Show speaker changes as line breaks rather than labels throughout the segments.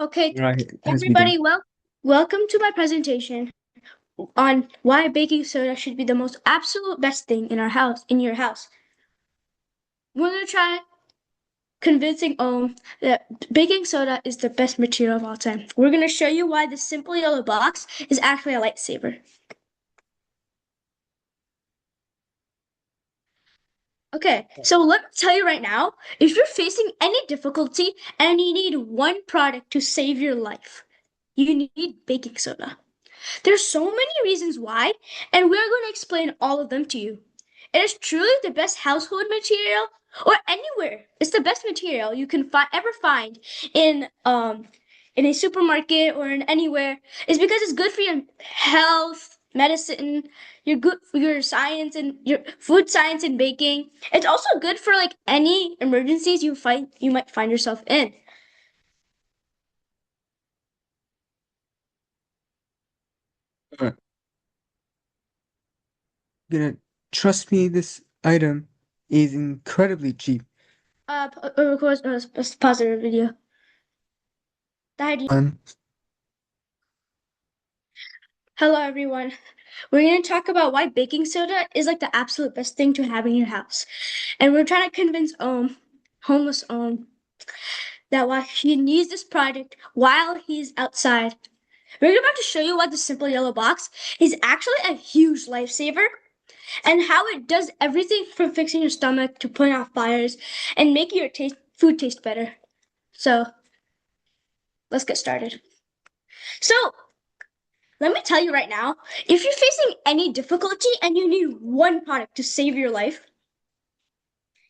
Okay,
Right, let's begin.
everybody, welcome to my presentation on why baking soda should be the most absolute best thing in our house, in your house. We're gonna try convincing that baking soda is the best material of all time. We're gonna show you why the simple yellow box is actually a lightsaber. Okay, so let me tell you right now, if you're facing any difficulty and you need one product to save your life, you need baking soda. There's so many reasons why, and we're going to explain all of them to you. It is truly the best household material, or anywhere. It's the best material you can ever find in in a supermarket or in anywhere. It's because it's good for your health, medicine, your good for your science and your food science and baking. It's also good for like any emergencies you might find yourself in.
All right. Gonna trust me, this item is incredibly cheap.
Record, let's pause the video. Tahir,
Um,
hello, everyone. We're going to talk about why baking soda is like the absolute best thing to have in your house. And we're trying to convince homeless that why he needs this product while he's outside. We're about to show you why the simple yellow box is actually a huge lifesaver and how it does everything from fixing your stomach to putting out fires and making your food taste better. So let's get started. So let me tell you right now, if you're facing any difficulty and you need one product to save your life,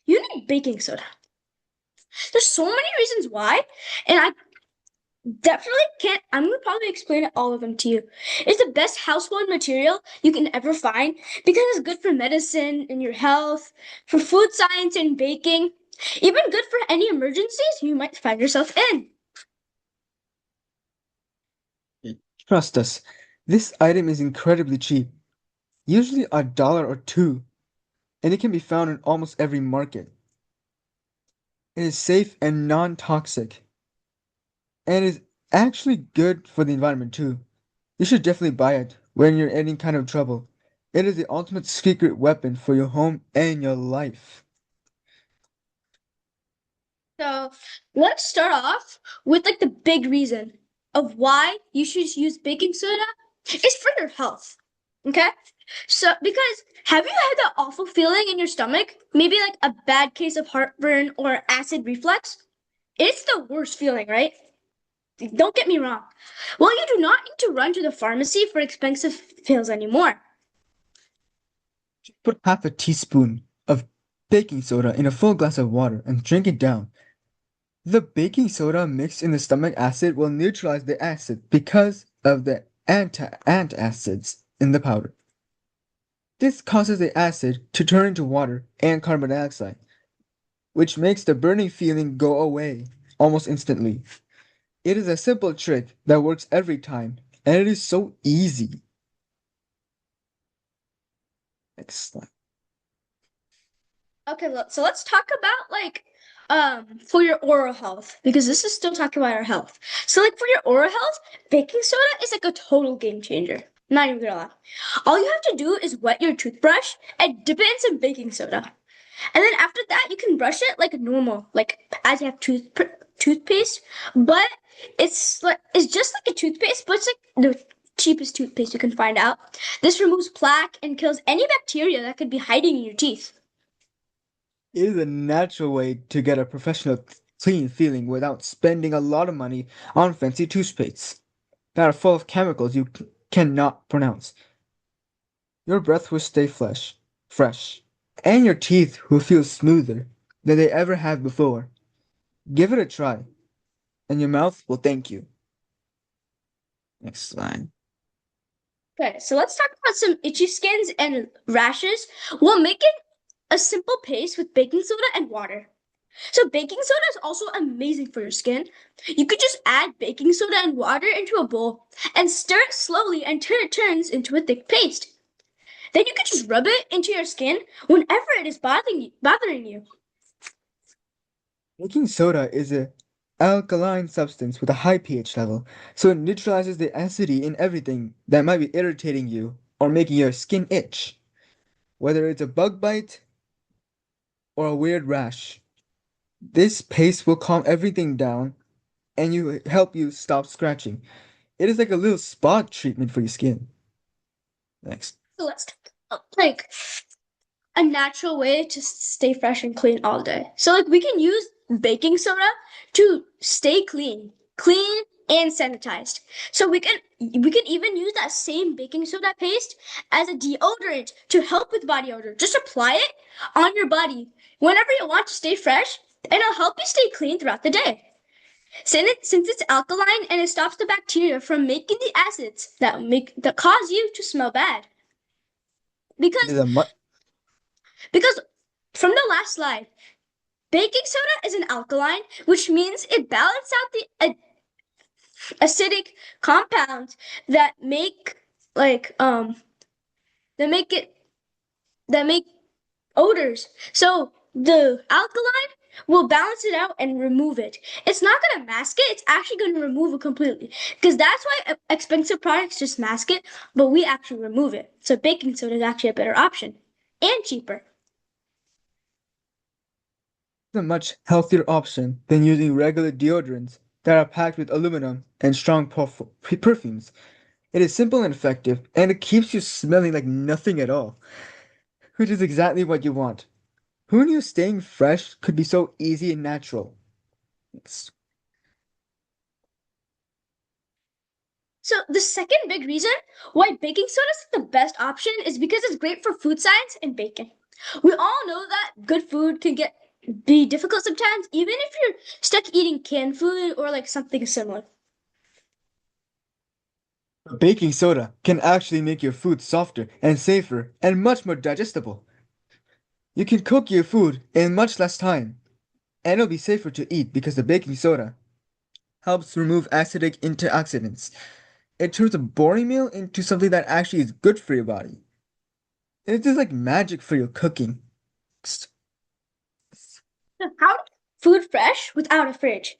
you need baking soda. There's so many reasons why, and I definitely can't. I'm gonna probably explain all of them to you. It's the best household material you can ever find because it's good for medicine and your health, for food science and baking, even good for any emergencies you might find yourself in.
Trust us, this item is incredibly cheap, usually a dollar or two, and it can be found in almost every market. It is safe and non-toxic, and is actually good for the environment too. You should definitely buy it when you're in any kind of trouble. It is the ultimate secret weapon for your home and your life.
So let's start off with like the big reason of why you should use baking soda is for your health. Okay? So because have you had that awful feeling in your stomach? Maybe like a bad case of heartburn or acid reflux? It's the worst feeling, right? Don't get me wrong. Well, you do not need to run to the pharmacy for expensive pills anymore.
Put half a teaspoon of baking soda in a full glass of water and drink it down. The baking soda mixed in the stomach acid will neutralize the acid because of the antacids in the powder. This causes the acid to turn into water and carbon dioxide, which makes the burning feeling go away almost instantly. It is a simple trick that works every time, and it is so easy. Excellent.
Okay, look, so let's talk about like for your oral health because this is still talking about our health. So like for your oral health, baking soda is like a total game changer. Not even gonna lie. All you have to do is wet your toothbrush and dip it in some baking soda. And then after that you can brush it like normal, like as you have toothpaste, but it's just like a toothpaste, but it's like the cheapest toothpaste you can find out. This removes plaque and kills any bacteria that could be hiding in your teeth.
It is a natural way to get a professional clean feeling without spending a lot of money on fancy toothpastes that are full of chemicals you cannot pronounce. Your breath will stay fresh, and your teeth will feel smoother than they ever have before. Give it a try, and your mouth will thank you. Next slide.
Okay, so let's talk about some itchy skins and rashes. We'll make it a simple paste with baking soda and water. So baking soda is also amazing for your skin. You could just add baking soda and water into a bowl and stir it slowly until it turns into a thick paste. Then you can just rub it into your skin whenever it is bothering you.
Baking soda is a alkaline substance with a high pH level, so it neutralizes the acidity in everything that might be irritating you or making your skin itch, whether it's a bug bite or a weird rash. This paste will calm everything down and help you stop scratching. It is like a little spa treatment for your skin. Next.
So let's talk about, like a natural way to stay fresh and clean all day. So like we can use baking soda to stay clean and sanitized. So we can even use that same baking soda paste as a deodorant to help with body odor. Just apply it on your body whenever you want to stay fresh, and it'll help you stay clean throughout the day. Since it's alkaline and it stops the bacteria from making the acids that cause you to smell bad.
It
Because
is a mu-
because from the last slide, baking soda is an alkaline, which means it balances out the acidic compounds that make like that make it that make odors. So the alkaline will balance it out and remove it. It's not going to mask it, it's actually going to remove it completely. Because that's why expensive products just mask it, but we actually remove it. So baking soda is actually a better option and cheaper.
a much healthier option than using regular deodorants that are packed with aluminum and strong perfumes. It is simple and effective, and it keeps you smelling like nothing at all, which is exactly what you want. Who knew staying fresh could be so easy and natural? It's
So the second big reason why baking soda is the best option is because it's great for food science and baking. We all know that good food can be difficult sometimes, even if you're stuck eating canned food or like something similar.
Baking soda can actually make your food softer and safer and much more digestible. You can cook your food in much less time, and it'll be safer to eat because the baking soda helps remove acidic antioxidants. It turns a boring meal into something that actually is good for your body. It's just like magic for your cooking.
So how to keep food fresh without a fridge?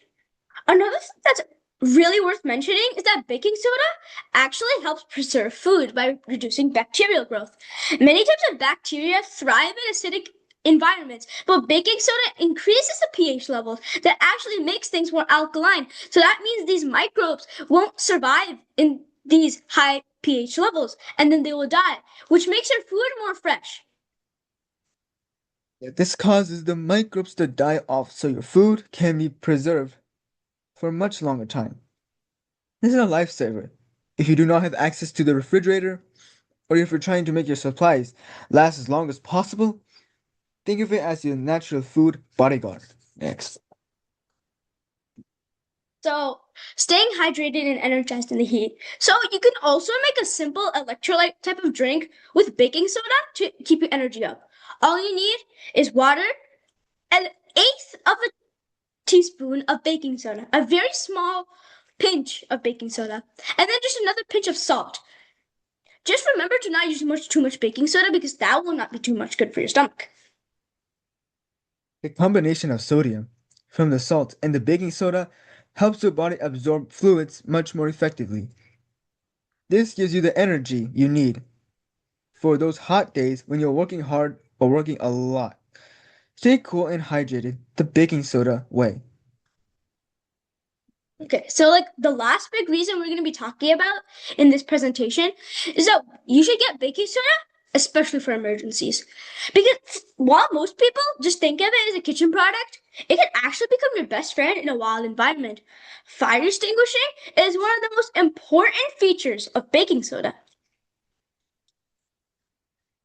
Another thing that's really worth mentioning is that baking soda actually helps preserve food by reducing bacterial growth. Many types of bacteria thrive in acidic environments, but baking soda increases the pH level that actually makes things more alkaline. So that means these microbes won't survive in these high pH levels and then they will die, which makes your food more fresh.
This causes the microbes to die off so your food can be preserved for a much longer time. This is a lifesaver. If you do not have access to the refrigerator, or if you're trying to make your supplies last as long as possible, think of it as your natural food bodyguard. Next.
So, staying hydrated and energized in the heat. So, you can also make a simple electrolyte type of drink with baking soda to keep your energy up. All you need is water, an eighth of a teaspoon of baking soda, a very small pinch of baking soda, and then just another pinch of salt. Just remember to not use too much baking soda because that will not be too much good for your stomach.
The combination of sodium from the salt and the baking soda helps your body absorb fluids much more effectively. This gives you the energy you need for those hot days when you're working hard or working a lot. Stay cool and hydrated the baking soda way.
Okay, so like the last big reason we're going to be talking about in this presentation is that you should get baking soda, especially for emergencies. Because while most people just think of it as a kitchen product, it can actually become your best friend in a wild environment. Fire extinguishing is one of the most important features of baking soda.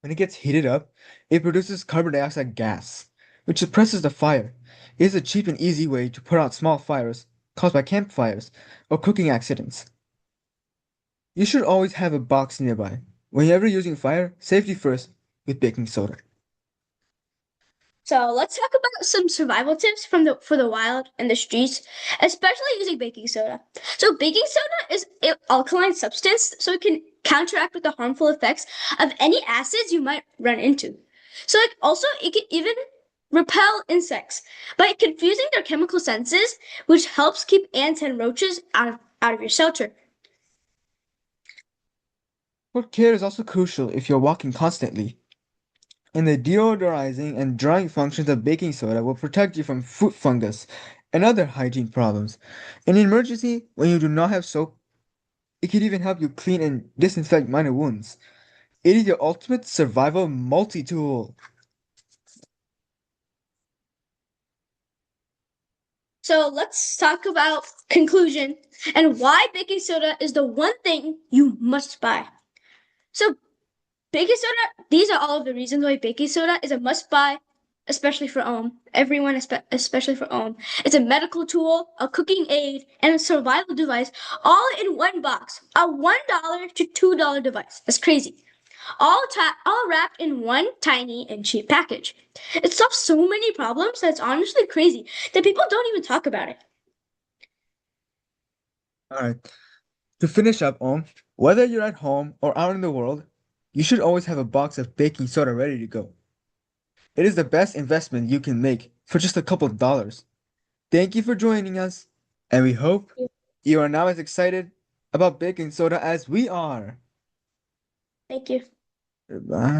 When it gets heated up, it produces carbon dioxide gas, which suppresses the fire. It is a cheap and easy way to put out small fires caused by campfires or cooking accidents. You should always have a box nearby. Whenever using fire, safety first with baking soda.
So let's talk about some survival tips for the wild and the streets, especially using baking soda. So baking soda is an alkaline substance, so it can counteract with the harmful effects of any acids you might run into. So like also it can even repel insects by confusing their chemical senses, which helps keep ants and roaches out of your shelter.
Foot care is also crucial if you're walking constantly, and the deodorizing and drying functions of baking soda will protect you from foot fungus and other hygiene problems. In an emergency, when you do not have soap, it can even help you clean and disinfect minor wounds. It is your ultimate survival multi-tool.
So let's talk about conclusion and why baking soda is the one thing you must buy. So baking soda, these are all of the reasons why baking soda is a must buy, especially for everyone, especially for It's a medical tool, a cooking aid, and a survival device all in one box. A $1 to $2 device. That's crazy. All wrapped in one tiny and cheap package. It solves so many problems that it's honestly crazy that people don't even talk about it.
Alright, to finish up, whether you're at home or out in the world, you should always have a box of baking soda ready to go. It is the best investment you can make for just a couple dollars. Thank you for joining us, and we hope you are now as excited about baking soda as we are.
Thank you.
Goodbye.